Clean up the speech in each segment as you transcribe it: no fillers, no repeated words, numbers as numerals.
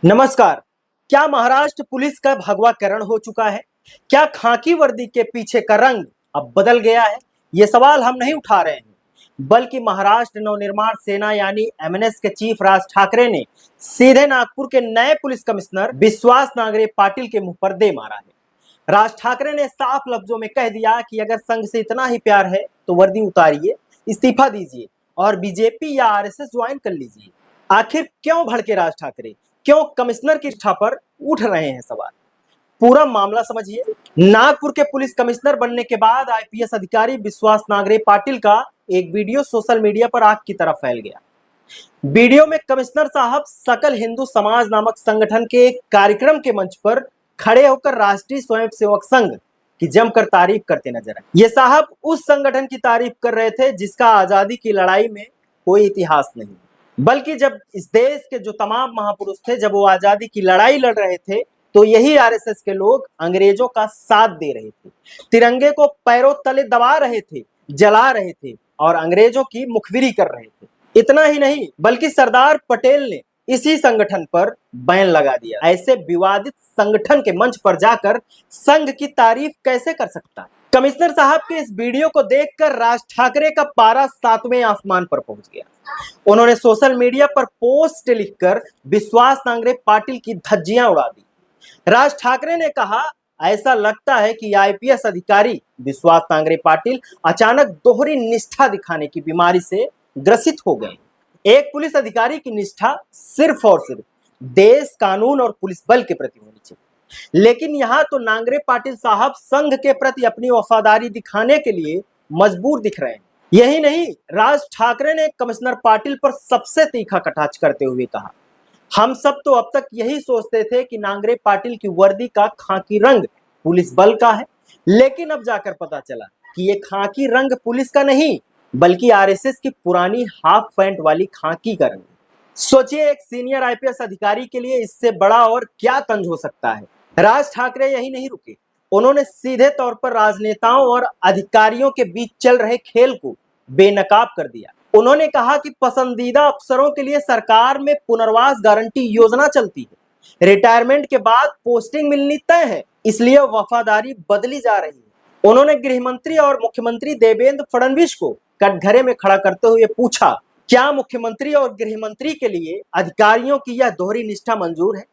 नमस्कार। क्या महाराष्ट्र पुलिस का भगवाकरण हो चुका है? क्या खाकी वर्दी के पीछे का रंग अब बदल गया है? ये सवाल हम नहीं उठा रहे हैं, बल्कि महाराष्ट्र नवनिर्माण सेना यानी एमएनएस के चीफ राज ठाकरे ने सीधे नागपुर के नए पुलिस कमिश्नर विश्वास नांगरे पाटिल के मुंह पर दे मारा है। राज ठाकरे ने साफ लफ्जों में कह दिया कि अगर संघ से इतना ही प्यार है तो वर्दी उतारिए, इस्तीफा दीजिए और बीजेपी या आरएसएस ज्वाइन कर लीजिए। आखिर क्यों भड़के राज ठाकरे? क्यों कमिश्नर की इच्छा पर उठ रहे हैं सवाल? पूरा मामला समझिए। नागपुर के पुलिस कमिश्नर बनने के बाद आईपीएस अधिकारी विश्वास नांगरे पाटिल का एक वीडियो सोशल मीडिया पर आग की तरह फैल गया। वीडियो में कमिश्नर साहब सकल हिंदू समाज नामक संगठन के एक कार्यक्रम के मंच पर खड़े होकर राष्ट्रीय स्वयंसेवक संघ की जमकर तारीफ करते नजर आए। ये साहब उस संगठन की तारीफ कर रहे थे जिसका आजादी की लड़ाई में कोई इतिहास नहीं, बल्कि जब इस देश के जो तमाम महापुरुष थे, जब वो आजादी की लड़ाई लड़ रहे थे, तो यही आरएसएस के लोग अंग्रेजों का साथ दे रहे थे, तिरंगे को पैरों तले दबा रहे थे, जला रहे थे और अंग्रेजों की मुखबिरी कर रहे थे। इतना ही नहीं, बल्कि सरदार पटेल ने इसी संगठन पर बैन लगा दिया। ऐसे विवादित संगठन के मंच पर जाकर संघ की तारीफ कैसे कर सकता है? कमिश्नर साहब के इस वीडियो को देखकर राज ठाकरे का पारा 7वें आसमान पर पहुंच गया। उन्होंने सोशल मीडिया पर पोस्ट लिखकर विश्वास नांगरे पाटिल की धज्जियां उड़ा दी। राज ठाकरे ने कहा, ऐसा लगता है कि आईपीएस अधिकारी विश्वास नांगरे पाटिल अचानक दोहरी निष्ठा दिखाने की बीमारी से ग्रसित हो गए। एक पुलिस अधिकारी की निष्ठा सिर्फ और सिर्फ देश, कानून और पुलिस बल के प्रति होनी चाहिए, लेकिन यहाँ तो नांगरे पाटिल साहब संघ के प्रति अपनी वफादारी दिखाने के लिए मजबूर दिख रहे हैं। यही नहीं, राज ठाकरे ने कमिश्नर पाटिल पर सबसे तीखा कटाक्ष करते हुए कहा, हम सब तो अब तक यही सोचते थे कि नांगरे पाटिल की वर्दी का खाकी रंग पुलिस बल का है, लेकिन अब जाकर पता चला कि ये खाकी रंग पुलिस का नहीं, बल्कि आरएसएस की पुरानी हाफ पैंट वाली खाकी का रंग। सोचिए, एक सीनियर आईपीएस अधिकारी के लिए इससे बड़ा और क्या तंज हो सकता है। राज ठाकरे यही नहीं रुके, उन्होंने सीधे तौर पर राजनेताओं और अधिकारियों के बीच चल रहे खेल को बेनकाब कर दिया। उन्होंने कहा कि पसंदीदा अफसरों के लिए सरकार में पुनर्वास गारंटी योजना चलती है, रिटायरमेंट के बाद पोस्टिंग मिलनी तय है, इसलिए वफादारी बदली जा रही है। उन्होंने गृह मंत्री और मुख्यमंत्री देवेंद्र फडणवीस को कटघरे में खड़ा करते हुए पूछा, क्या मुख्यमंत्री और गृह मंत्री के लिए अधिकारियों की यह दोहरी निष्ठा मंजूर है?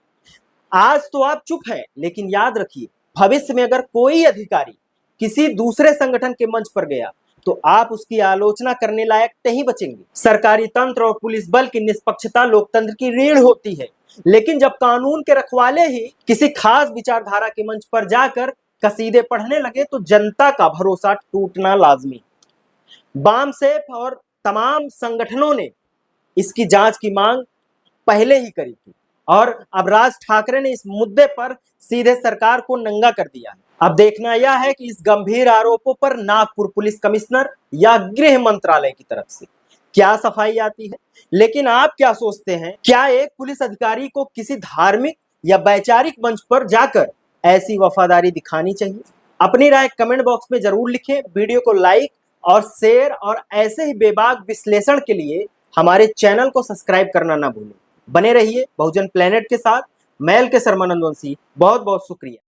आज तो आप चुप हैं, लेकिन याद रखिए, भविष्य में अगर कोई अधिकारी किसी दूसरे संगठन के मंच पर गया तो आप उसकी आलोचना करने लायक नहीं बचेंगे। सरकारी तंत्र और पुलिस बल की निष्पक्षता लोकतंत्र की रीढ़ होती है, लेकिन जब कानून के रखवाले ही किसी खास विचारधारा के मंच पर जाकर कसीदे पढ़ने लगे तो जनता का भरोसा टूटना लाजमी। बामसेफ और तमाम संगठनों ने इसकी जांच की मांग पहले ही करी थी और अब राज ठाकरे ने इस मुद्दे पर सीधे सरकार को नंगा कर दिया है। अब देखना यह है कि इस गंभीर आरोपों पर नागपुर पुलिस कमिश्नर या गृह मंत्रालय की तरफ से क्या सफाई आती है। लेकिन आप क्या सोचते हैं, क्या एक पुलिस अधिकारी को किसी धार्मिक या वैचारिक मंच पर जाकर ऐसी वफादारी दिखानी चाहिए? अपनी राय कमेंट बॉक्स में जरूर लिखें, वीडियो को लाइक और शेयर और ऐसे ही बेबाक विश्लेषण के लिए हमारे चैनल को सब्सक्राइब करना ना भूलें। बने रहिए बहुजन प्लेनेट के साथ। मैं एल के शर्मा नंदवंशी, बहुत बहुत शुक्रिया।